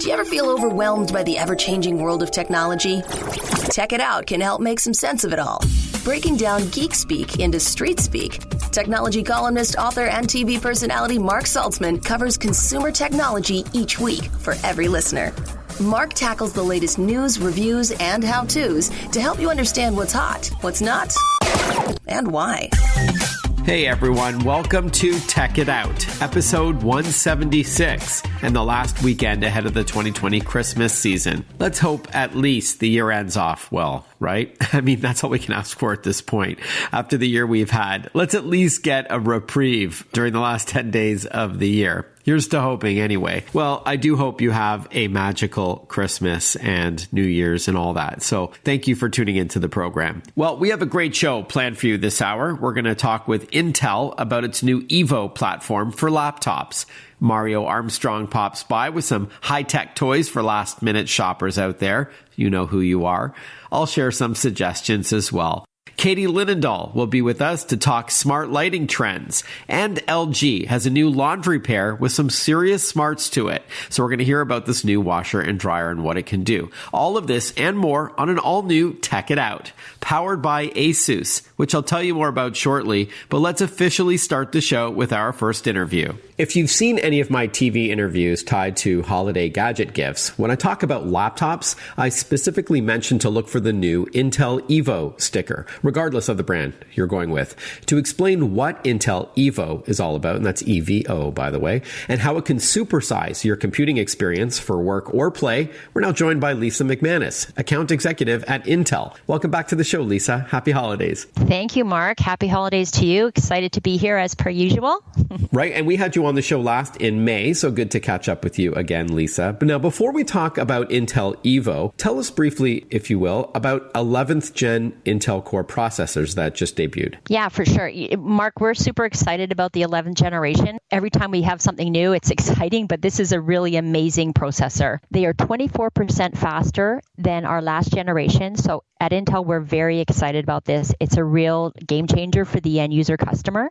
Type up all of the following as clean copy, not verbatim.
Do you ever feel overwhelmed by the ever-changing world of technology? Tech It Out can help make some sense of it all. Breaking down geek speak into street speak, technology columnist, author, and TV personality Mark Saltzman covers consumer technology each week for every listener. Mark tackles the latest news, reviews, and how-tos to help you understand what's hot, what's not, and why. Hey everyone, welcome to Tech It Out, episode 176, and the last weekend ahead of the 2020 Christmas season. Let's hope at least the year ends off well, right? I mean, that's all we can ask for at this point. After the year we've had, let's at least get a reprieve during the last 10 days of the year. Here's to hoping anyway. Well, I do hope you have a magical Christmas and New Year's and all that. So thank you for tuning into the program. Well, we have a great show planned for you this hour. We're going to talk with Intel about its new Evo platform for laptops. Mario Armstrong pops by with some high-tech toys for last-minute shoppers out there. You know who you are. I'll share some suggestions as well. Katie Linendoll will be with us to talk smart lighting trends. And LG has a new laundry pair with some serious smarts to it. So we're going to hear about this new washer and dryer and what it can do. All of this and more on an all-new Tech It Out, powered by Asus, which I'll tell you more about shortly. But let's officially start the show with our first interview. If you've seen any of my TV interviews tied to holiday gadget gifts, when I talk about laptops, I specifically mention to look for the new Intel Evo sticker, regardless of the brand you're going with. To explain what Intel Evo is all about, and that's EVO, by the way, and how it can supersize your computing experience for work or play, we're now joined by Lisa McManus, account executive at Intel. Welcome back to the show, Lisa. Happy holidays. Thank you, Mark. Happy holidays to you. Excited to be here as per usual. Right, and we had you on the show last in May, so good to catch up with you again, Lisa. But now, before we talk about Intel Evo, tell us briefly, if you will, about 11th gen Intel Core processors that just debuted. Yeah, for sure. Mark, we're super excited about the 11th generation. Every time we have something new, it's exciting, but this is a really amazing processor. They are 24% faster than our last generation. So at Intel, we're very excited about this. It's a real game changer for the end user customer.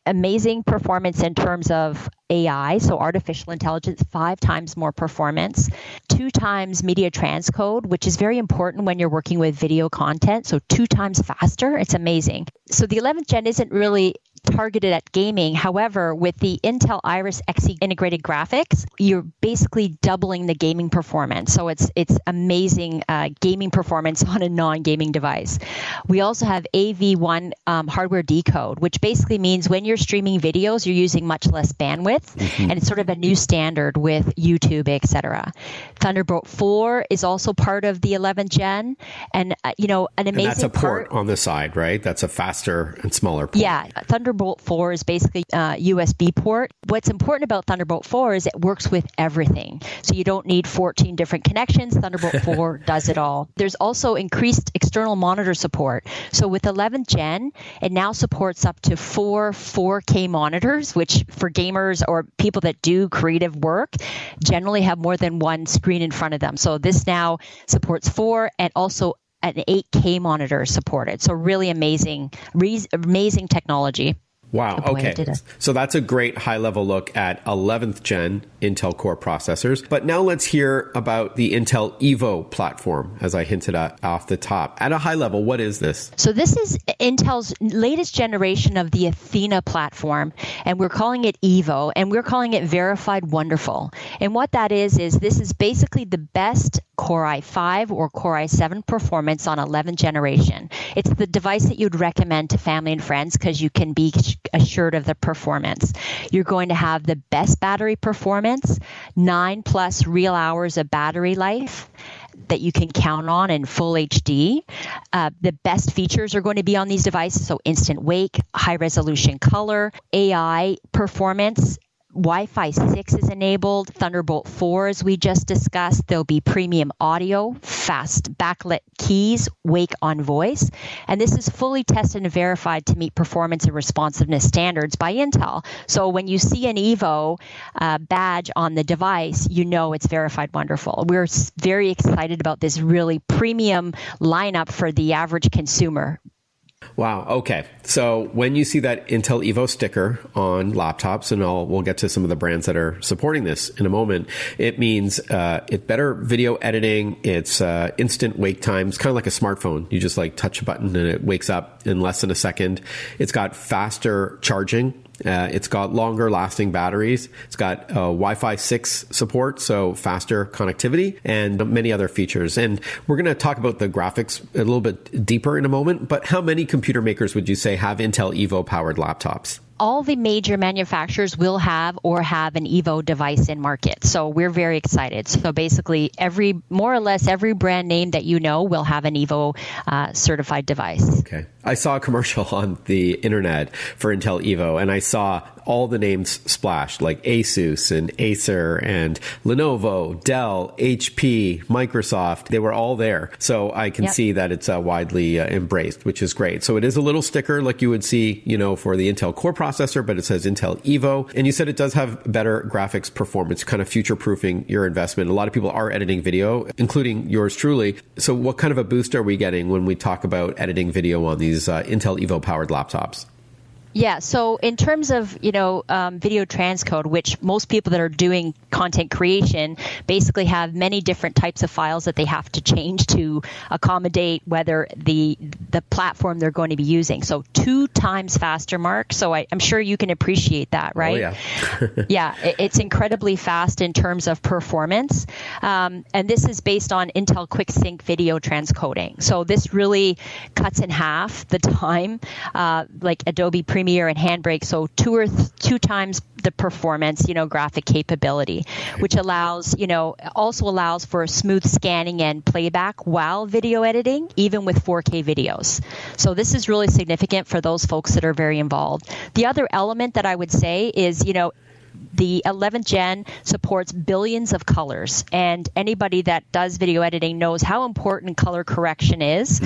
Amazing performance in terms of AI, so artificial intelligence, 5 times more performance, 2 times media transcode, which is very important when you're working with video content, so 2 times faster. It's amazing. So the 11th gen isn't really targeted at gaming. However, with the Intel Iris Xe integrated graphics, you're basically doubling the gaming performance. So it's amazing gaming performance on a non-gaming device. We also have AV1 hardware decode, which basically means when you're streaming videos, you're using much less bandwidth, and it's sort of a new standard with YouTube, etc. Thunderbolt 4 is also part of the 11th gen, and an amazing and that's a port on the side, right? That's a faster and smaller port. Yeah, Thunderbolt 4 is basically a USB port. What's important about Thunderbolt 4 is it works with everything. So you don't need 14 different connections. Thunderbolt 4 does it all. There's also increased external monitor support. So with 11th gen, it now supports up to 4 4K monitors, which for gamers or people that do creative work generally have more than one screen in front of them. So this now supports 4 and also an 8K monitor supported. So really amazing technology. Wow. Okay. So that's a great high-level look at 11th gen Intel Core processors. But now let's hear about the Intel Evo platform, as I hinted at off the top. At a high level, what is this? So this is Intel's latest generation of the Athena platform, and we're calling it Evo, and we're calling it Verified Wonderful. And what that is this is basically the best Core i5 or Core i7 performance on 11th generation. It's the device that you'd recommend to family and friends because you can be assured of the performance. You're going to have the best battery performance, 9+ real hours of battery life that you can count on in full HD. The best features are going to be on these devices, so instant wake, high resolution color, AI performance, Wi-Fi 6 is enabled, Thunderbolt 4 as we just discussed. There'll be premium audio, fast backlit keys, wake on voice. And this is fully tested and verified to meet performance and responsiveness standards by Intel. So when you see an Evo badge on the device, you know it's Verified Wonderful. We're very excited about this really premium lineup for the average consumer. Wow. Okay. So when you see that Intel Evo sticker on laptops, and we'll get to some of the brands that are supporting this in a moment, it means it better video editing. It's instant wake times, kind of like a smartphone. You just like touch a button and it wakes up in less than a second. It's got faster charging. It's got longer lasting batteries. It's got Wi-Fi 6 support, so faster connectivity, and many other features. And we're going to talk about the graphics a little bit deeper in a moment. But how many computer makers would you say have Intel Evo powered laptops? All the major manufacturers will have an Evo device in market. So we're very excited. So basically more or less every brand name that you know will have an Evo certified device. Okay. I saw a commercial on the internet for Intel Evo, and I saw all the names splashed, like Asus and Acer and Lenovo, Dell, HP, Microsoft. They were all there. So I can see that it's widely embraced, which is great. So it is a little sticker like you would see, for the Intel Core processor, but it says Intel Evo. And you said it does have better graphics performance, kind of future-proofing your investment. A lot of people are editing video, including yours truly. So what kind of a boost are we getting when we talk about editing video on these Intel Evo powered laptops? Yeah, so in terms of, video transcode, which most people that are doing content creation basically have many different types of files that they have to change to accommodate whether the platform they're going to be using. So 2 times faster, Mark. So I'm sure you can appreciate that, right? Oh, yeah. Yeah, it's incredibly fast in terms of performance. And this is based on Intel QuickSync video transcoding. So this really cuts in half the time, like Adobe Premiere and Handbrake, so 2 times the performance, graphic capability, which also allows for smooth scanning and playback while video editing, even with 4K videos. So this is really significant for those folks that are very involved. The other element that I would say is, the 11th gen supports billions of colors, and anybody that does video editing knows how important color correction is.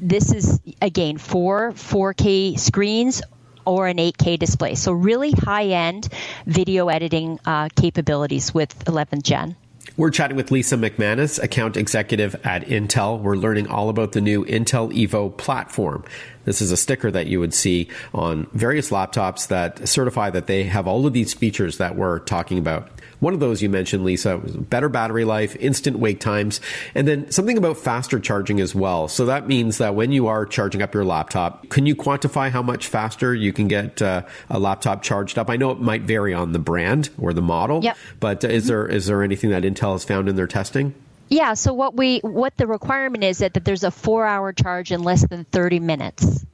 This is, again, 4K screens or an 8K display. So really high-end video editing capabilities with 11th Gen. We're chatting with Lisa McManus, account executive at Intel. We're learning all about the new Intel Evo platform. This is a sticker that you would see on various laptops that certify that they have all of these features that we're talking about. One of those you mentioned, Lisa, was better battery life, instant wake times, and then something about faster charging as well. So that means that when you are charging up your laptop, can you quantify how much faster you can get a laptop charged up? I know it might vary on the brand or the model, but is there anything that Intel has found in their testing? Yeah, so what the requirement is that there's a 4-hour charge in less than 30 minutes.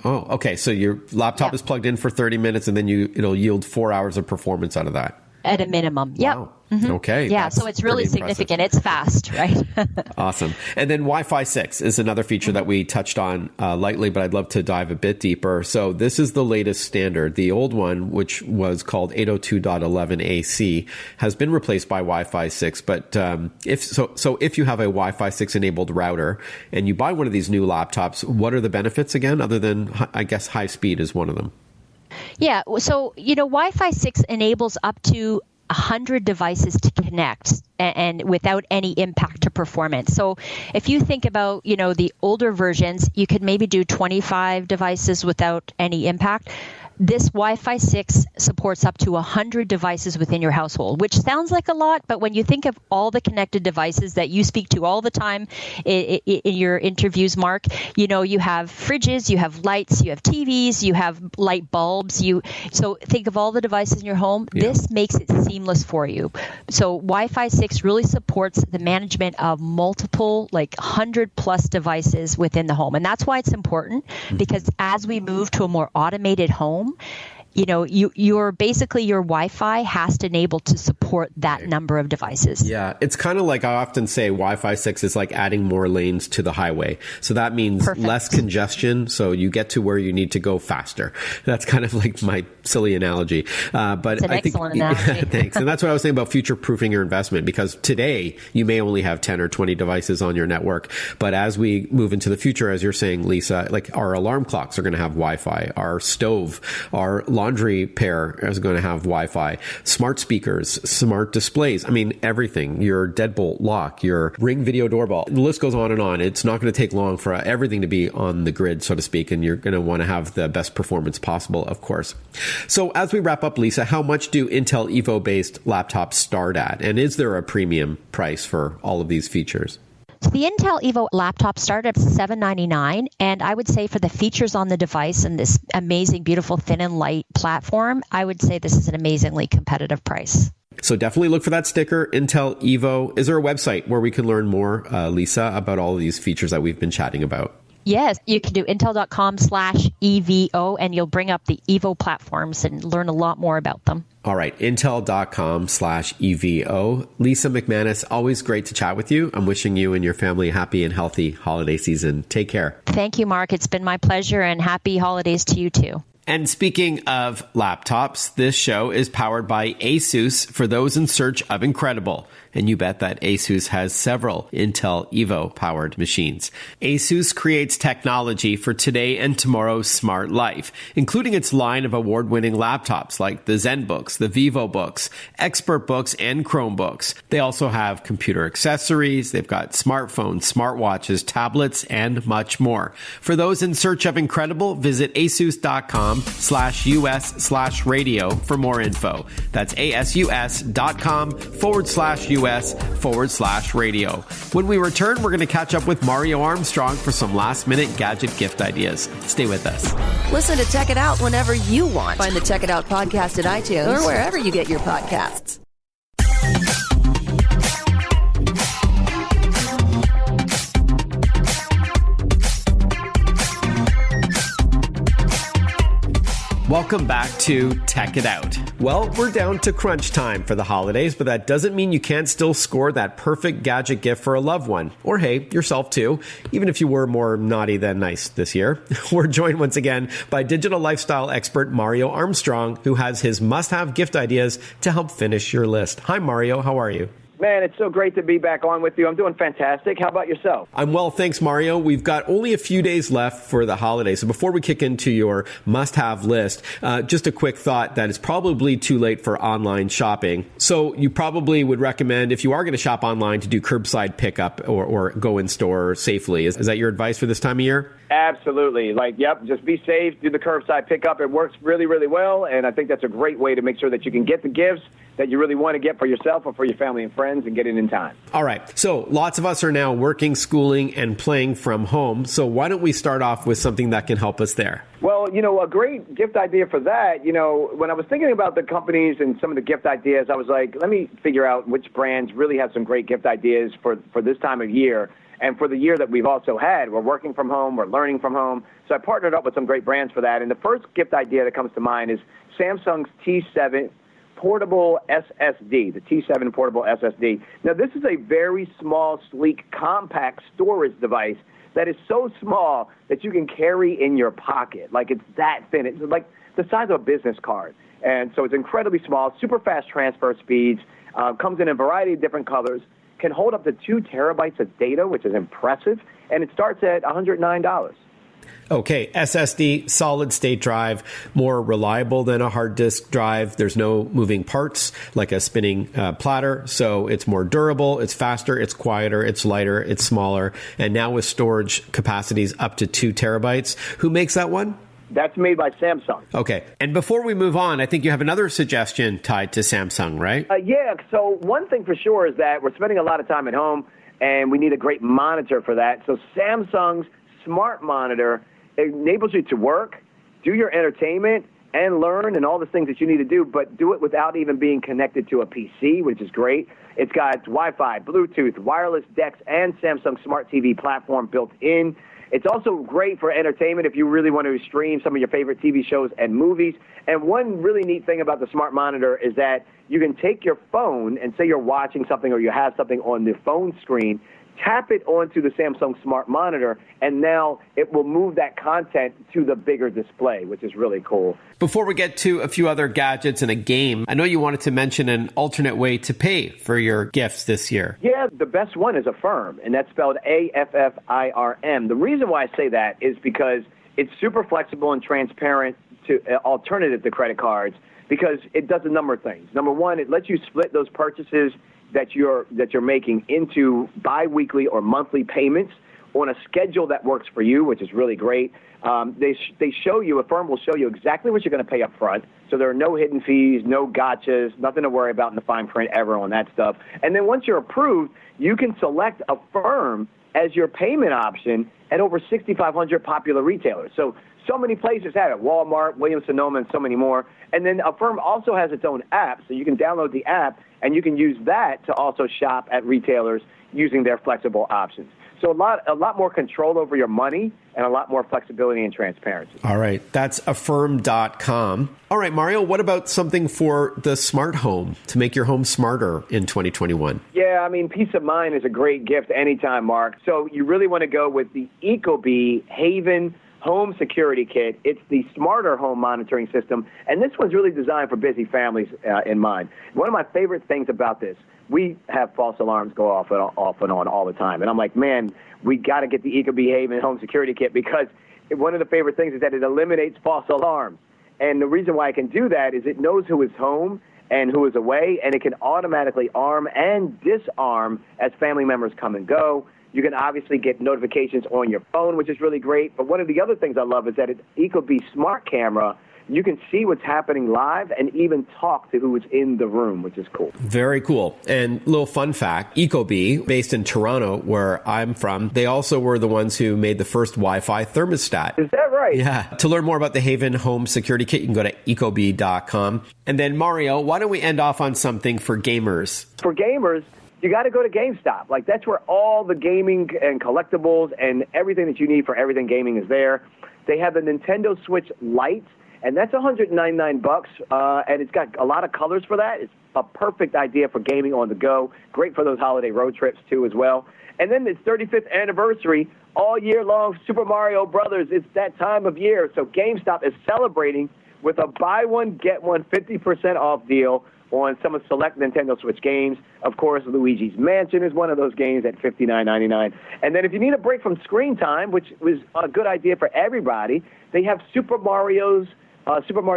Oh, okay. So your laptop is plugged in for 30 minutes, and then it'll yield 4 hours of performance out of that. At a minimum. Yep. Wow. Okay. Yeah, so it's really significant. It's fast, right? Awesome. And then Wi-Fi 6 is another feature that we touched on lightly, but I'd love to dive a bit deeper. So this is the latest standard. The old one, which was called 802.11ac, has been replaced by Wi-Fi 6. But if you have a Wi-Fi 6 enabled router and you buy one of these new laptops, what are the benefits again, other than, I guess, high speed is one of them? Yeah, so, Wi-Fi 6 enables up to 100 devices to connect and without any impact to performance. So if you think about, the older versions, you could maybe do 25 devices without any impact. This Wi-Fi 6 supports up to 100 devices within your household, which sounds like a lot, but when you think of all the connected devices that you speak to all the time in your interviews, Mark, you have fridges, you have lights, you have TVs, you have light bulbs. So think of all the devices in your home. Yeah. This makes it seamless for you. So Wi-Fi 6 really supports the management of multiple, 100+ devices within the home. And that's why it's important, because as we move to a more automated home, your Wi-Fi has to enable to support that number of devices. Yeah, it's kind of like I often say Wi-Fi 6 is like adding more lanes to the highway. So that means less congestion, so you get to where you need to go faster. That's kind of like my silly analogy. But it's an excellent analogy. Thanks. And that's what I was saying about future-proofing your investment, because today you may only have 10 or 20 devices on your network. But as we move into the future, as you're saying, Lisa, like our alarm clocks are going to have Wi-Fi, our stove, our laundry pair is going to have Wi-Fi, smart speakers, smart displays. I mean, everything. Your deadbolt lock, your Ring video doorbell. The list goes on and on. It's not going to take long for everything to be on the grid, so to speak, and you're going to want to have the best performance possible, of course. So as we wrap up, Lisa, how much do Intel Evo-based laptops start at? And is there a premium price for all of these features? So the Intel Evo laptop started at $799, and I would say for the features on the device and this amazing, beautiful, thin and light platform, I would say this is an amazingly competitive price. So definitely look for that sticker, Intel Evo. Is there a website where we can learn more, Lisa, about all of these features that we've been chatting about? Yes, you can do intel.com/EVO, and you'll bring up the Evo platforms and learn a lot more about them. All right, intel.com/EVO. Lisa McManus, always great to chat with you. I'm wishing you and your family a happy and healthy holiday season. Take care. Thank you, Mark. It's been my pleasure, and happy holidays to you too. And speaking of laptops, this show is powered by Asus for those in search of incredible. And you bet that Asus has several Intel Evo powered machines. Asus creates technology for today and tomorrow's smart life, including its line of award-winning laptops like the ZenBooks, the VivoBooks, ExpertBooks, and Chromebooks. They also have computer accessories. They've got smartphones, smartwatches, tablets, and much more. For those in search of incredible, visit asus.com/US/radio for more info. That's asus.com/US/radio. When we return, we're going to catch up with Mario Armstrong for some last-minute gadget gift ideas. Stay with us. Listen to Check It Out whenever you want. Find the Check It Out podcast at iTunes or wherever you get your podcasts. Welcome back to Tech It Out. Well, we're down to crunch time for the holidays, but that doesn't mean you can't still score that perfect gadget gift for a loved one. Or hey, yourself too, even if you were more naughty than nice this year. We're joined once again by digital lifestyle expert Mario Armstrong, who has his must-have gift ideas to help finish your list. Hi, Mario. How are you? Man, it's so great to be back on with you. I'm doing fantastic. How about yourself? I'm well, thanks, Mario. We've got only a few days left for the holidays. So before we kick into your must-have list, just a quick thought that it's probably too late for online shopping. So you probably would recommend, if you are going to shop online, to do curbside pickup or go in store safely. Is that your advice for this time of year? Absolutely. Yep, just be safe, do the curbside pickup. It works really, really well, and I think that's a great way to make sure that you can get the gifts that you really want to get for yourself or for your family and friends and get it in time. All right. So lots of us are now working, schooling, and playing from home. So why don't we start off with something that can help us there? Well, a great gift idea for that, when I was thinking about the companies and some of the gift ideas, I was like, let me figure out which brands really have some great gift ideas for this time of year. And for the year that we've also had, we're working from home, we're learning from home. So I partnered up with some great brands for that. And the first gift idea that comes to mind is Samsung's T7 portable SSD, the T7 portable SSD. Now, this is a very small, sleek, compact storage device that is so small that you can carry in your pocket. Like, it's that thin. It's like the size of a business card. And so it's incredibly small, super fast transfer speeds, comes in a variety of different colors, can hold up to 2 terabytes of data, which is impressive, and it starts at $109. Okay, SSD, solid state drive, more reliable than a hard disk drive. There's no moving parts like a spinning platter, so it's more durable, it's faster, it's quieter, it's lighter, it's smaller, and now with storage capacities up to 2 terabytes. Who makes that one? That's made by Samsung. Okay. And before we move on, I think you have another suggestion tied to Samsung, right? Yeah. So one thing for sure is that we're spending a lot of time at home, and we need a great monitor for that. So Samsung's Smart Monitor enables you to work, do your entertainment, and learn and all the things that you need to do, but do it without even being connected to a PC, which is great. It's got Wi-Fi, Bluetooth, wireless DeX, and Samsung Smart TV platform built in. It's also great for entertainment if you really want to stream some of your favorite TV shows and movies. And one really neat thing about the Smart Monitor is that you can take your phone and say you're watching something or you have something on the phone screen, tap it onto the Samsung Smart Monitor, and now it will move that content to the bigger display, which is really cool. Before we get to a few other gadgets and a game, I know you wanted to mention an alternate way to pay for your gifts this year. Yeah, the best one is Affirm, and that's spelled AFFIRM. The reason why I say that is because it's super flexible and transparent alternative to credit cards because it does a number of things. Number one, it lets you split those purchases that you're making into biweekly or monthly payments on a schedule that works for you, which is really great. They show you, a firm will show you exactly what you're going to pay up front. So there are no hidden fees, no gotchas, nothing to worry about in the fine print ever on that stuff. And then once you're approved, you can select a firm as your payment option at over 6,500 popular retailers. So many places have it, Walmart, Williams-Sonoma, and so many more. And then a firm also has its own app, so you can download the app, and you can use that to also shop at retailers using their flexible options. So a lot more control over your money and a lot more flexibility and transparency. All right. That's affirm.com. All right, Mario, what about something for the smart home to make your home smarter in 2021? Yeah, I mean, peace of mind is a great gift anytime, Mark. So you really want to go with the ecobee Haven Home Security Kit. It's the smarter home monitoring system, and this one's really designed for busy families in mind. One of my favorite things about this, we have false alarms go off and on all the time. And I'm like, man, we got to get the ecobee Haven Home Security Kit because one of the favorite things is that it eliminates false alarms. And the reason why I can do that is it knows who is home and who is away, and it can automatically arm and disarm as family members come and go. You can obviously get notifications on your phone, which is really great. But one of the other things I love is that it's ecobee Smart Camera. You can see what's happening live and even talk to who is in the room, which is cool. Very cool. And little fun fact, ecobee, based in Toronto, where I'm from, they also were the ones who made the first Wi-Fi thermostat. Is that right? Yeah. To learn more about the Haven Home Security Kit, you can go to ecobee.com. And then, Mario, why don't we end off on something for gamers? For gamers, you got to go to GameStop. Like, that's where all the gaming and collectibles and everything that you need for everything gaming is there. They have the Nintendo Switch Lite, and that's $199, and it's got a lot of colors for that. It's a perfect idea for gaming on the go. Great for those holiday road trips, too, as well. And then it's 35th anniversary, all year long, Super Mario Brothers. It's that time of year. So GameStop is celebrating with a buy one, get one 50% off deal on some of select Nintendo Switch games. Of course, Luigi's Mansion is one of those games at $59.99. And then if you need a break from screen time, which was a good idea for everybody, they have Super Mario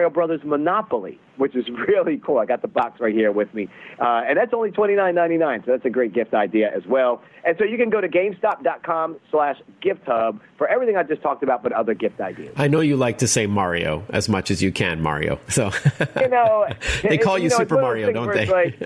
Brothers Monopoly, which is really cool. I got the box right here with me. And that's only $29.99, so that's a great gift idea as well. And so you can go to GameStop.com/gift-hub for everything I just talked about, but other gift ideas. I know you like to say Mario as much as you can, Mario. So they call you Super Mario, don't they? Like,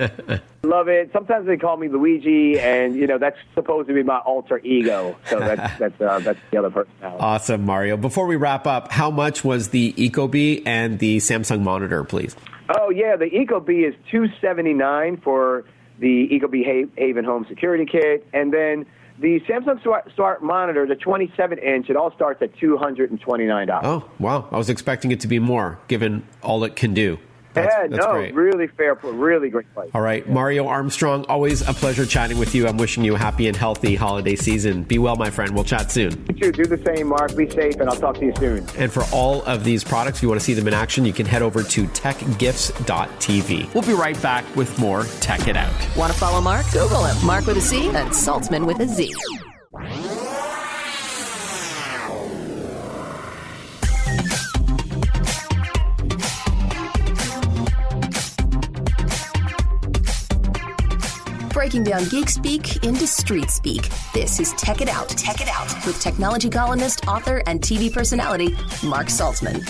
love it. Sometimes they call me Luigi, and that's supposed to be my alter ego. So that's the other personality. Awesome, Mario. Before we wrap up, how much was the ecobee and the Samsung monitor, please? Oh yeah, the ecobee is $279 for the ecobee Haven Home Security Kit, and then the Samsung Smart Monitor, the 27-inch, it all starts at $229. Oh wow, I was expecting it to be more, given all it can do. That's great. Really fair, really great price. All right, Mario Armstrong, always a pleasure chatting with you. I'm wishing you a happy and healthy holiday season. Be well, my friend. We'll chat soon. You too. Do the same, Mark. Be safe, and I'll talk to you soon. And for all of these products, if you want to see them in action, you can head over to techgifts.tv. We'll be right back with more Tech It Out. Want to follow Mark? Google him. Mark with a C and Saltzman with a Z. Breaking down geek speak into street speak. This is Tech It Out. Tech It Out with technology columnist, author, and TV personality Mark Saltzman.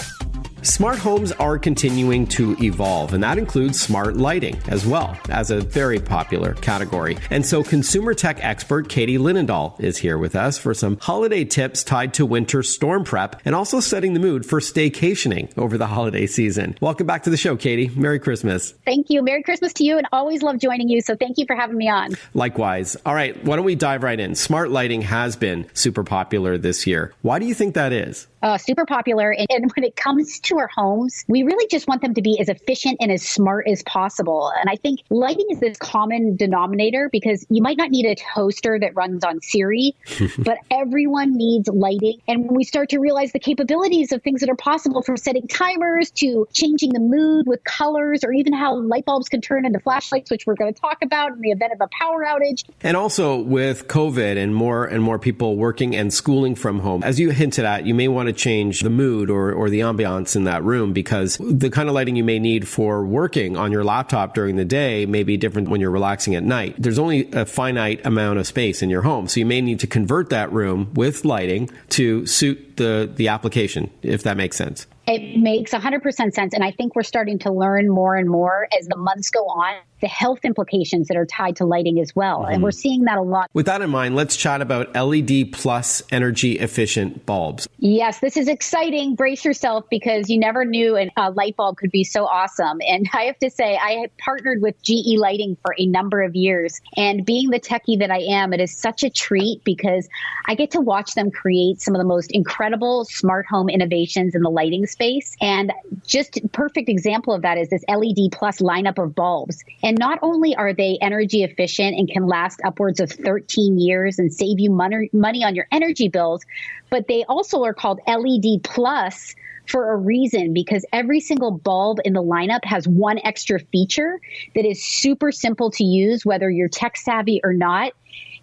Smart homes are continuing to evolve, and that includes smart lighting as well as a very popular category. And so consumer tech expert Katie Linendoll is here with us for some holiday tips tied to winter storm prep and also setting the mood for staycationing over the holiday season. Welcome back to the show, Katie. Merry Christmas. Thank you. Merry Christmas to you, and always love joining you. So thank you for having me on. Likewise. All right, why don't we dive right in? Smart lighting has been super popular this year. Why do you think that is? Super popular. And when it comes to our homes, we really just want them to be as efficient and as smart as possible. And I think lighting is this common denominator because you might not need a toaster that runs on Siri, but everyone needs lighting. And when we start to realize the capabilities of things that are possible, from setting timers to changing the mood with colors, or even how light bulbs can turn into flashlights, which we're going to talk about in the event of a power outage. And also with COVID and more people working and schooling from home, as you hinted at, you may want to to change the mood or the ambiance in that room, because the kind of lighting you may need for working on your laptop during the day may be different when you're relaxing at night. There's only a finite amount of space in your home, so you may need to convert that room with lighting to suit the application, if that makes sense. It makes 100% sense. And I think we're starting to learn more and more as the months go on, the health implications that are tied to lighting as well. And we're seeing that a lot. With that in mind, let's chat about LED plus energy efficient bulbs. Yes, this is exciting. Brace yourself, because you never knew a light bulb could be so awesome. And I have to say, I have partnered with GE Lighting for a number of years. And being the techie that I am, it is such a treat because I get to watch them create some of the most incredible smart home innovations in the lighting space. And just a perfect example of that is this LED plus lineup of bulbs. And not only are they energy efficient and can last upwards of 13 years and save you money on your energy bills, but they also are called LED plus for a reason, because every single bulb in the lineup has one extra feature that is super simple to use, whether you're tech savvy or not.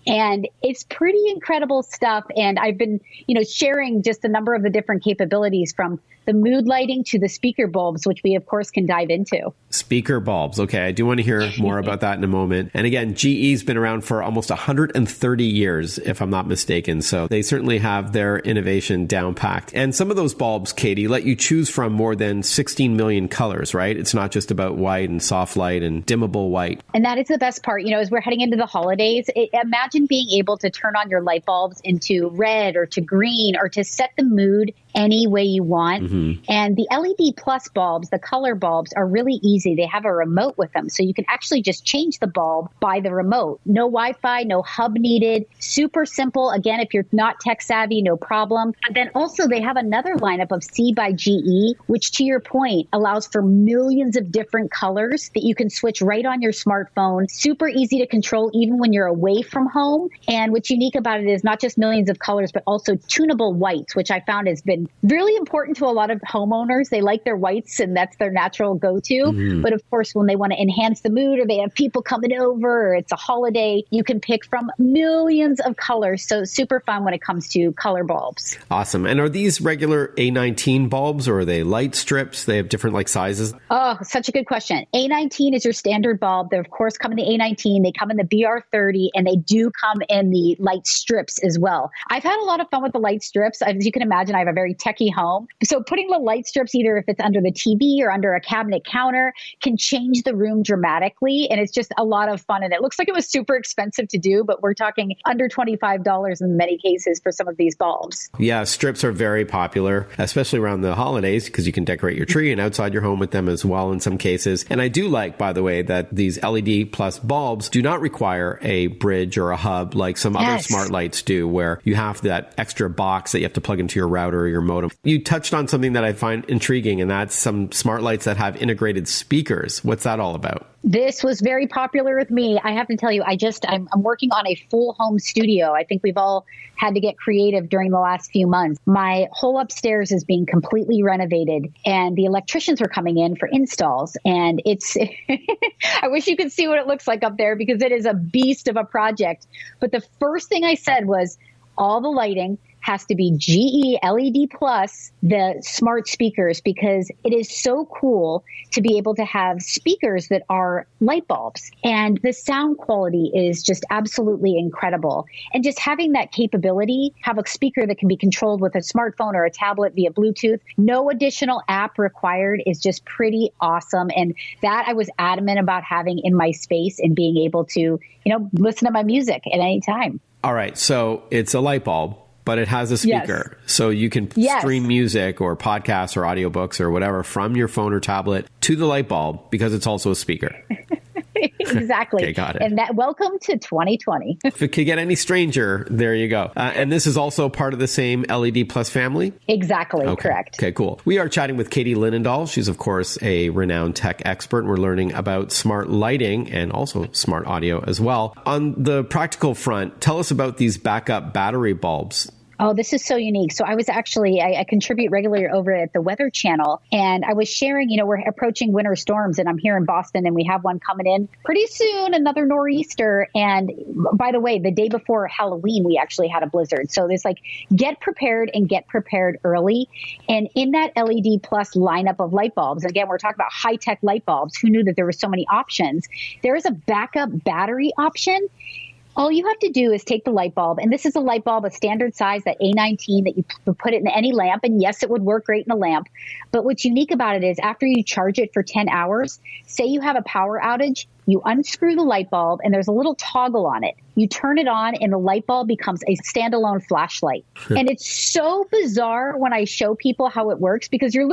And it's pretty incredible stuff. And I've been, sharing just a number of the different capabilities, from the mood lighting to the speaker bulbs, which we, of course, can dive into. Speaker bulbs. Okay, I do want to hear more about that in a moment. And again, GE's been around for almost 130 years, if I'm not mistaken. So they certainly have their innovation down packed. And some of those bulbs, Katie, let you choose from more than 16 million colors, right? It's not just about white and soft light and dimmable white. And that is the best part. As we're heading into the holidays, imagine being able to turn on your light bulbs into red or to green, or to set the mood any way you want. And the LED plus bulbs, the color bulbs, are really easy. They have a remote with them, so you can actually just change the bulb by the remote. No Wi-Fi, no hub needed. Super simple. Again, if you're not tech savvy, no problem. But then also they have another lineup of C by GE, which, to your point, allows for millions of different colors that you can switch right on your smartphone. Super easy to control even when you're away from home. And what's unique about it is not just millions of colors, but also tunable whites, which I found has been really important to a lot of homeowners. They like their whites, and that's their natural go-to. But of course, when they want to enhance the mood, or they have people coming over, or it's a holiday, you can pick from millions of colors. So super fun when it comes to color bulbs. Awesome. And are these regular A19 bulbs, or are they light strips? They have different sizes? Oh, such a good question. A19 is your standard bulb. They, of course, come in the A19. They come in the BR30, and they do come in the light strips as well. I've had a lot of fun with the light strips. As you can imagine, I have a very techie home. So putting the light strips, either if it's under the TV or under a cabinet counter, can change the room dramatically. And it's just a lot of fun. And it looks like it was super expensive to do, but we're talking under $25 in many cases for some of these bulbs. Yeah, strips are very popular, especially around the holidays, because you can decorate your tree and outside your home with them as well in some cases. And I do like, by the way, that these LED plus bulbs do not require a bridge or a hub like some other smart lights do, where you have that extra box that you have to plug into your router or your modem. You touched on something that I find intriguing, and that's some smart lights that have integrated speakers. What's that all about? This was very popular with me. I have to tell you, I'm working on a full home studio. I think we've all had to get creative during the last few months. My whole upstairs is being completely renovated, and the electricians are coming in for installs. And it's, I wish you could see what it looks like up there, because it is a beast of a project. But the first thing I said was, all the lighting has to be GE LED plus the smart speakers, because it is so cool to be able to have speakers that are light bulbs. And the sound quality is just absolutely incredible. And just having that capability, have a speaker that can be controlled with a smartphone or a tablet via Bluetooth, no additional app required, is just pretty awesome. And that I was adamant about having in my space and being able to, listen to my music at any time. All right. So it's a light bulb, but it has a speaker. Yes. So you can stream music or podcasts or audiobooks or whatever from your phone or tablet to the light bulb, because it's also a speaker. Exactly. Okay, got it. And welcome to 2020. If it could get any stranger, there you go. And this is also part of the same LED Plus family? Exactly. Okay. Correct. Okay, cool. We are chatting with Katie Linendoll. She's, of course, a renowned tech expert. And we're learning about smart lighting and also smart audio as well. On the practical front, tell us about these backup battery bulbs. Oh, this is so unique. So I contribute regularly over at the Weather Channel, and I was sharing, we're approaching winter storms, and I'm here in Boston, and we have one coming in pretty soon, another nor'easter. And by the way, the day before Halloween, we actually had a blizzard. So there's get prepared and get prepared early. And in that LED Plus lineup of light bulbs, again, we're talking about high-tech light bulbs. Who knew that there were so many options? There is a backup battery option. All you have to do is take the light bulb, and this is a light bulb, a standard size, that A19 that you put it in any lamp, and yes, it would work great in a lamp. But what's unique about it is after you charge it for 10 hours, say you have a power outage, you unscrew the light bulb, and there's a little toggle on it. You turn it on, and the light bulb becomes a standalone flashlight. And it's so bizarre when I show people how it works, because you're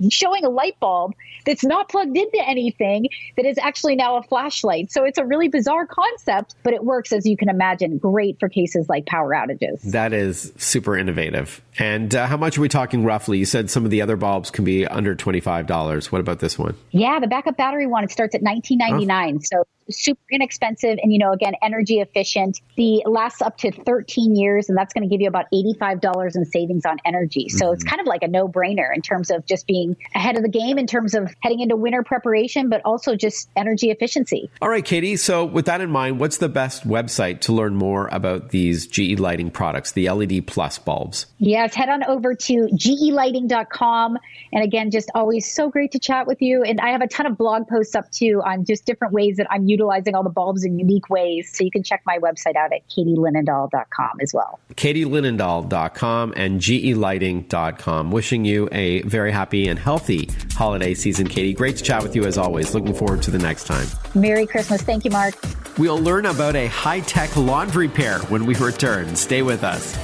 showing a light bulb that's not plugged into anything that is actually now a flashlight. So it's a really bizarre concept, but it works, as you can imagine, great for cases like power outages. That is super innovative. And how much are we talking roughly? You said some of the other bulbs can be under $25. What about this one? Yeah, the backup battery one, it starts at $19.99. So super inexpensive and, again, energy efficient. The lasts up to 13 years, and that's going to give you about $85 in savings on energy. So it's kind of like a no-brainer in terms of just being ahead of the game in terms of heading into winter preparation, but also just energy efficiency. All right, Katie. So with that in mind, what's the best website to learn more about these GE lighting products, the LED Plus bulbs? Yes, head on over to gelighting.com. And again, just always so great to chat with you. And I have a ton of blog posts up too on just different ways that I'm utilizing all the bulbs in unique ways. So you can check my website out at katielinendoll.com as well. katielinendoll.com and gelighting.com. Wishing you a very happy and healthy holiday season, Katie. Great to chat with you as always. Looking forward to the next time. Merry Christmas. Thank you, Mark. We'll learn about a high-tech laundry pair when we return. Stay with us.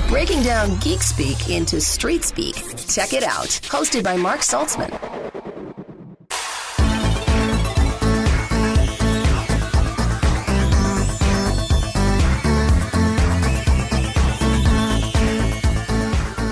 Breaking down geek speak into street speak. Check it out. Hosted by Mark Saltzman.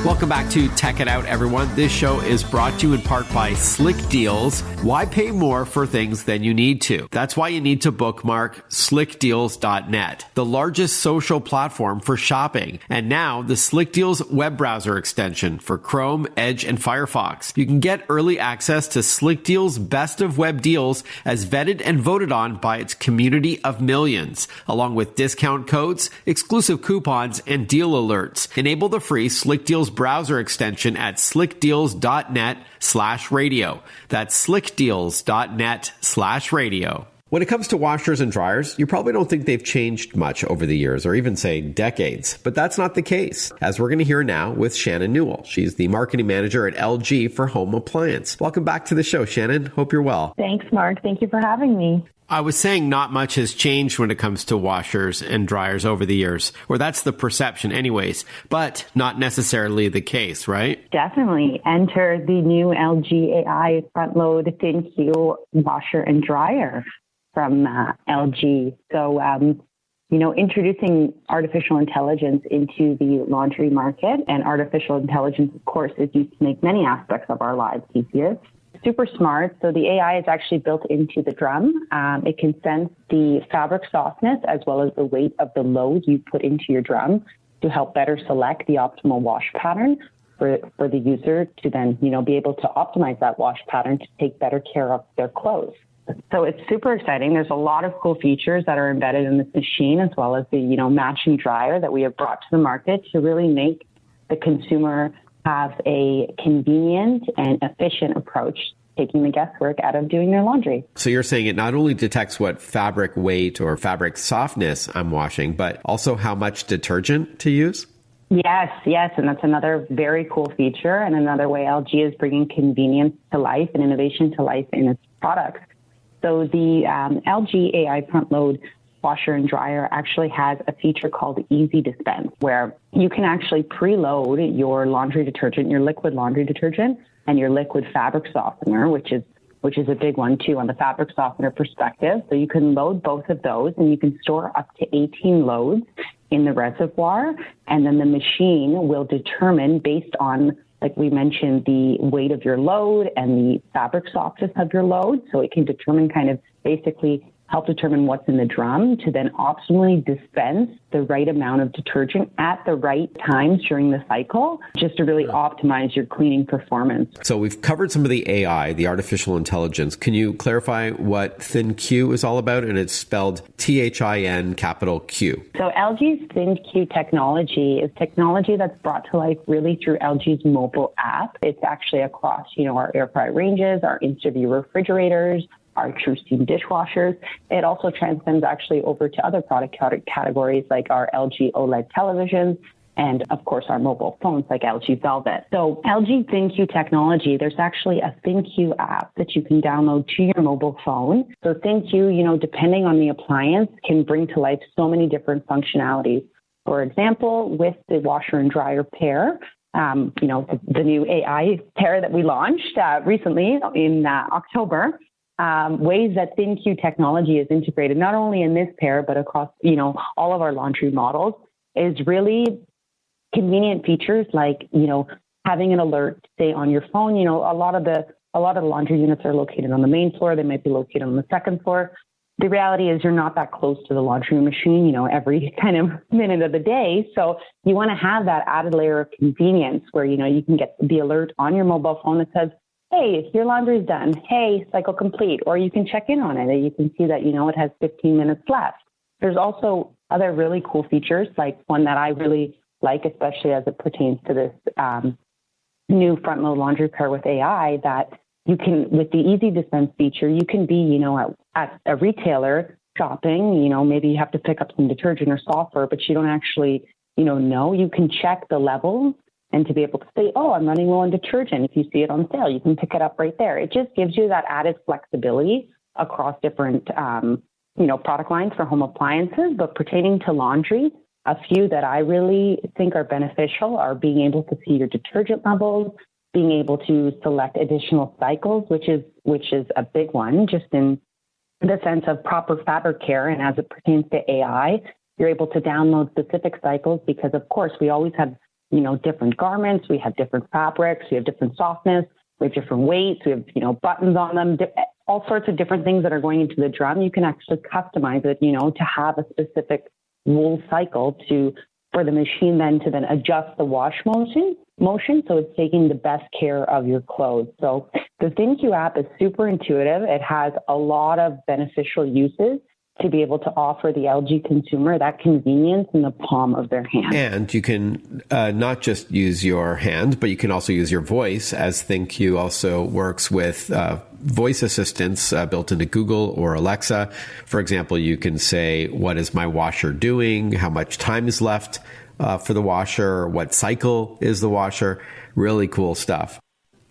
Welcome back to Tech It Out, everyone. This show is brought to you in part by Slick Deals. Why pay more for things than you need to? That's why you need to bookmark slickdeals.net, the largest social platform for shopping. And now the Slick Deals web browser extension for Chrome, Edge, and Firefox. You can get early access to Slick Deals' best of web deals as vetted and voted on by its community of millions, along with discount codes, exclusive coupons, and deal alerts. Enable the free Slick Deals browser extension at slickdeals.net/radio. That's slickdeals.net/radio. When it comes to washers and dryers, you probably don't think they've changed much over the years, or even say decades, but that's not the case, as we're going to hear now with Shannon Newell. She's the marketing manager at LG for home appliance. Welcome back to the show, Shannon. Hope you're well. Thanks, Mark. Thank you for having me. I was saying not much has changed when it comes to washers and dryers over the years, or that's the perception anyways, but not necessarily the case, right? Definitely. Enter the new LG AI front load thin heel washer and dryer from LG. So, introducing artificial intelligence into the laundry market, and artificial intelligence, of course, is used to make many aspects of our lives easier. Super smart. So the AI is actually built into the drum. It can sense the fabric softness as well as the weight of the load you put into your drum to help better select the optimal wash pattern for the user to then, be able to optimize that wash pattern to take better care of their clothes. So it's super exciting. There's a lot of cool features that are embedded in this machine, as well as the, matching dryer that we have brought to the market to really make the consumer have a convenient and efficient approach, taking the guesswork out of doing their laundry. So you're saying it not only detects what fabric weight or fabric softness I'm washing, but also how much detergent to use? Yes. And that's another very cool feature, and another way LG is bringing convenience to life and innovation to life in its products. So the LG AI front load washer and dryer actually has a feature called Easy Dispense, where you can actually preload your laundry detergent, your liquid laundry detergent, and your liquid fabric softener, which is a big one too on the fabric softener perspective. So you can load both of those, and you can store up to 18 loads in the reservoir, and then the machine will determine, based on, like we mentioned, the weight of your load and the fabric softness of your load. So it can determine kind of basically help determine what's in the drum to then optimally dispense the right amount of detergent at the right times during the cycle, just to really optimize your cleaning performance. So we've covered some of the AI, the artificial intelligence. Can you clarify what ThinQ is all about? And it's spelled THIN capital Q. So LG's ThinQ technology is technology that's brought to life really through LG's mobile app. It's actually across, our air fryer ranges, our InstaView refrigerators, our TruSteam dishwashers. It also transcends actually over to other product categories like our LG OLED televisions and, of course, our mobile phones like LG Velvet. So LG ThinQ technology, there's actually a ThinQ app that you can download to your mobile phone. So ThinQ, depending on the appliance, can bring to life so many different functionalities. For example, with the washer and dryer pair, the new AI pair that we launched recently in October, ways that ThinQ technology is integrated, not only in this pair, but across, all of our laundry models, is really convenient features like, having an alert, say, on your phone. A lot of the laundry units are located on the main floor. They might be located on the second floor. The reality is you're not that close to the laundry machine, every kind of minute of the day. So you want to have that added layer of convenience where, you can get the alert on your mobile phone that says, hey, your laundry's done. Hey, cycle complete. Or you can check in on it and you can see that, it has 15 minutes left. There's also other really cool features, like one that I really like, especially as it pertains to this new front load laundry pair with AI, that you can, with the easy dispense feature, you can be, at a retailer shopping, maybe you have to pick up some detergent or software, but you don't actually, know. You can check the levels and to be able to say, oh, I'm running low on detergent. If you see it on sale, you can pick it up right there. It just gives you that added flexibility across different, product lines for home appliances. But pertaining to laundry, a few that I really think are beneficial are being able to see your detergent levels, being able to select additional cycles, which is a big one, just in the sense of proper fabric care. And as it pertains to AI, you're able to download specific cycles because, of course, we always have different garments, we have different fabrics, we have different softness, we have different weights, we have, buttons on them, all sorts of different things that are going into the drum. You can actually customize it, to have a specific wool cycle for the machine then to then adjust the wash motion. So it's taking the best care of your clothes. So the ThinQ app is super intuitive. It has a lot of beneficial uses to be able to offer the LG consumer that convenience in the palm of their hand. And you can not just use your hand, but you can also use your voice, as ThinQ also works with voice assistants built into Google or Alexa. For example, you can say, what is my washer doing? How much time is left for the washer? What cycle is the washer? Really cool stuff.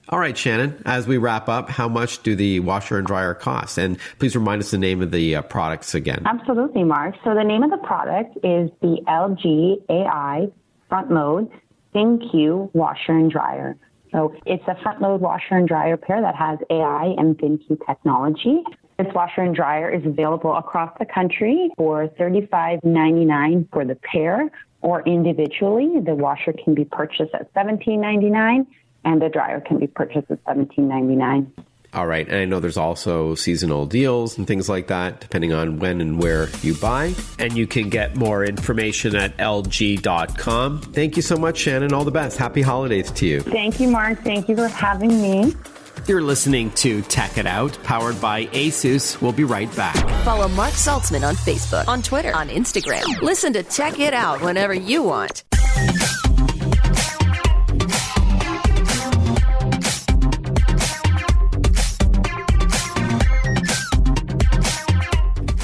All right, Shannon, as we wrap up, how much do the washer and dryer cost? And please remind us the name of the products again. Absolutely, Mark. So the name of the product is the LG AI Front Load ThinQ Washer and Dryer. So it's a front load washer and dryer pair that has AI and ThinQ technology. This washer and dryer is available across the country for $35.99 for the pair, or individually, the washer can be purchased at $17.99. and the dryer can be purchased at $17.99. All right. And I know there's also seasonal deals and things like that, depending on when and where you buy. And you can get more information at lg.com. Thank you so much, Shannon. All the best. Happy holidays to you. Thank you, Mark. Thank you for having me. You're listening to Tech It Out, powered by Asus. We'll be right back. Follow Mark Saltzman on Facebook, on Twitter, on Instagram. Listen to Tech It Out whenever you want.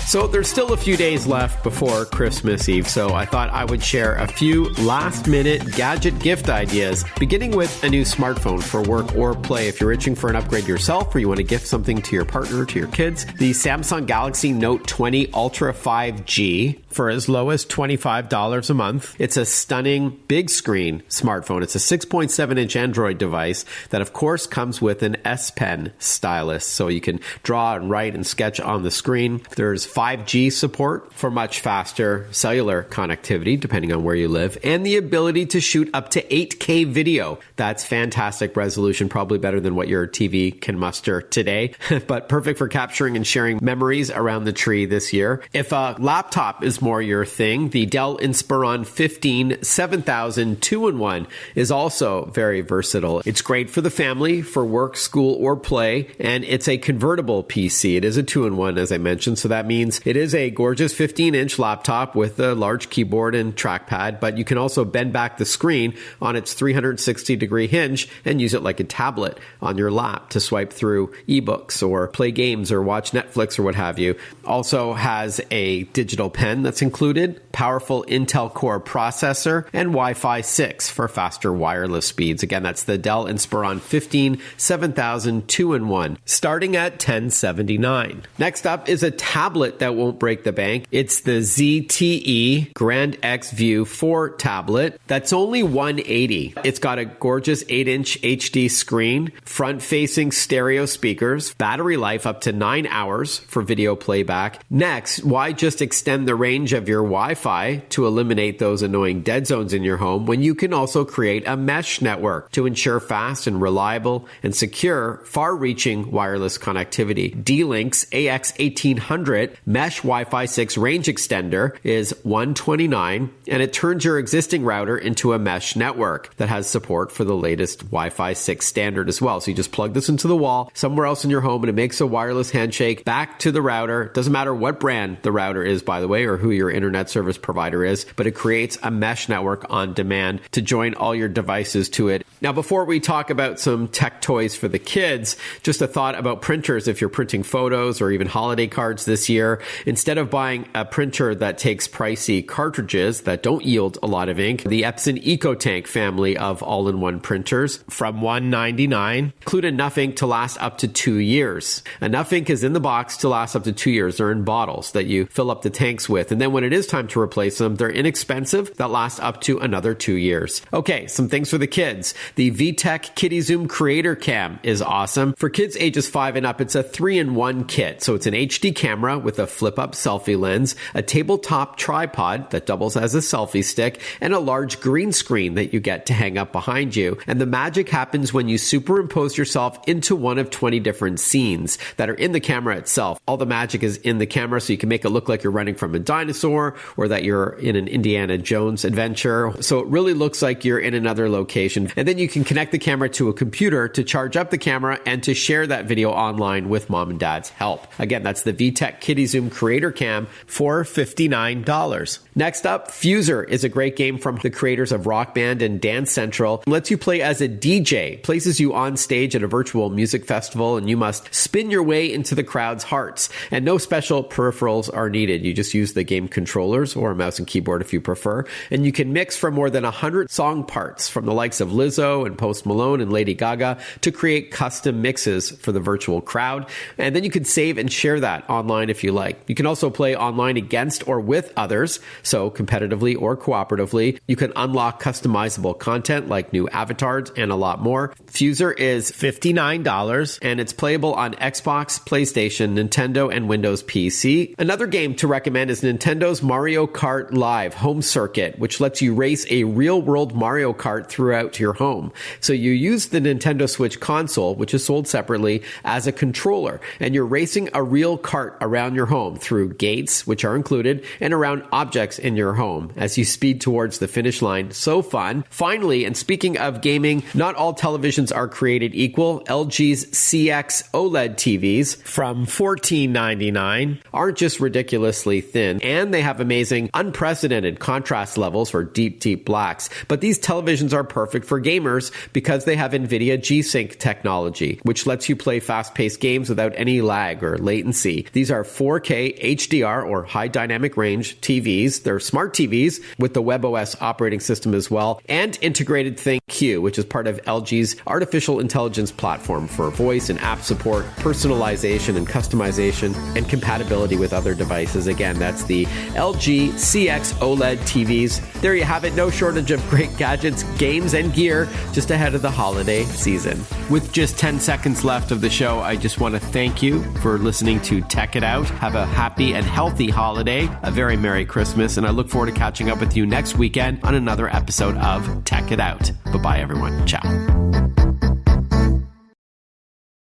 So there's still a few days left before Christmas Eve, so I thought I would share a few last-minute gadget gift ideas, beginning with a new smartphone for work or play. If you're itching for an upgrade yourself or you want to gift something to your partner, to your kids, the Samsung Galaxy Note 20 Ultra 5G for as low as $25 a month. It's a stunning big screen smartphone. It's a 6.7-inch Android device that, of course, comes with an S Pen stylus, so you can draw and write and sketch on the screen. There's 5G support for much faster cellular connectivity, depending on where you live, and the ability to shoot up to 8K video. That's fantastic resolution, probably better than what your TV can muster today, but perfect for capturing and sharing memories around the tree this year. If a laptop is more your thing, the Dell Inspiron 15 7000 2-in-1 is also very versatile. It's great for the family, for work, school, or play, and it's a convertible PC. It is a 2-in-1, as I mentioned, so that means it is a gorgeous 15-inch laptop with a large keyboard and trackpad, but you can also bend back the screen on its 360-degree hinge and use it like a tablet on your lap to swipe through ebooks or play games or watch Netflix or what have you. Also has a digital pen that's included, powerful Intel Core processor, and Wi-Fi 6 for faster wireless speeds. Again, that's the Dell Inspiron 15 7000 2-in-1, starting at $1,079. Next up is a tablet that won't break the bank. It's the ZTE Grand X View 4 tablet. That's only $180. It's got a gorgeous 8-inch HD screen, front-facing stereo speakers, battery life up to 9 hours for video playback. Next, why just extend the range of your Wi-Fi to eliminate those annoying dead zones in your home when you can also create a mesh network to ensure fast and reliable and secure far-reaching wireless connectivity. D-Link's AX1800 Mesh Wi-Fi 6 range extender is $129, and it turns your existing router into a mesh network that has support for the latest Wi-Fi 6 standard as well. So you just plug this into the wall somewhere else in your home and it makes a wireless handshake back to the router. Doesn't matter what brand the router is, by the way, or who your internet service provider is, but it creates a mesh network on demand to join all your devices to it. Now, before we talk about some tech toys for the kids, just a thought about printers. If you're printing photos or even holiday cards this year, instead of buying a printer that takes pricey cartridges that don't yield a lot of ink, the Epson EcoTank family of all-in-one printers from $199 include enough ink to last up to 2 years. Enough ink is in the box to last up to 2 years. They're in bottles that you fill up the tanks with. And then when it is time to replace them, they're inexpensive. That lasts up to another 2 years. Okay, some things for the kids. The VTech Kitty Zoom Creator Cam is awesome. For kids ages 5 and up, it's a 3-in-1 kit. So it's an HD camera with a flip-up selfie lens, a tabletop tripod that doubles as a selfie stick, and a large green screen that you get to hang up behind you. And the magic happens when you superimpose yourself into one of 20 different scenes that are in the camera itself. All the magic is in the camera, so you can make it look like you're running from a dinosaur or that you're in an Indiana Jones adventure. So it really looks like you're in another location. And then you can connect the camera to a computer to charge up the camera and to share that video online with mom and dad's help. Again, that's the VTech Kitty Zoom Creator Cam for $59. Next up, Fuser is a great game from the creators of Rock Band and Dance Central. It lets you play as a DJ, places you on stage at a virtual music festival, and you must spin your way into the crowd's hearts. And no special peripherals are needed. You just use the game controllers or a mouse and keyboard if you prefer. And you can mix from more than 100 song parts from the likes of Lizzo and Post Malone and Lady Gaga to create custom mixes for the virtual crowd. And then you can save and share that online if you like. You can also play online against or with others, so competitively or cooperatively. You can unlock customizable content like new avatars and a lot more. Fuser is $59 and it's playable on Xbox, PlayStation, Nintendo, and Windows PC. Another game to recommend is Nintendo's Mario Kart Live Home Circuit, which lets you race a real-world Mario Kart throughout your home. So you use the Nintendo Switch console, which is sold separately, as a controller, and you're racing a real kart around your home through gates, which are included, and around objects in your home as you speed towards the finish line. So fun. Finally, and speaking of gaming, not all televisions are created equal. LG's CX OLED TVs from $14.99 aren't just ridiculously thin, and they have amazing, unprecedented contrast levels for deep, deep blacks. But these televisions are perfect for gamers because they have NVIDIA G-Sync technology, which lets you play fast-paced games without any lag or latency. These are 4K HDR or high dynamic range TVs. They're smart TVs with the WebOS operating system as well, and integrated ThinkQ, which is part of LG's artificial intelligence platform for voice and app support, personalization and customization, and compatibility with other devices. Again, that's the the LG CX OLED TVs. There you have it. No shortage of great gadgets, games, and gear just ahead of the holiday season. With just 10 seconds left of the show, I just want to thank you for listening to Tech It Out. Have a happy and healthy holiday, a very Merry Christmas, and I look forward to catching up with you next weekend on another episode of Tech It Out. Bye-bye, everyone. Ciao.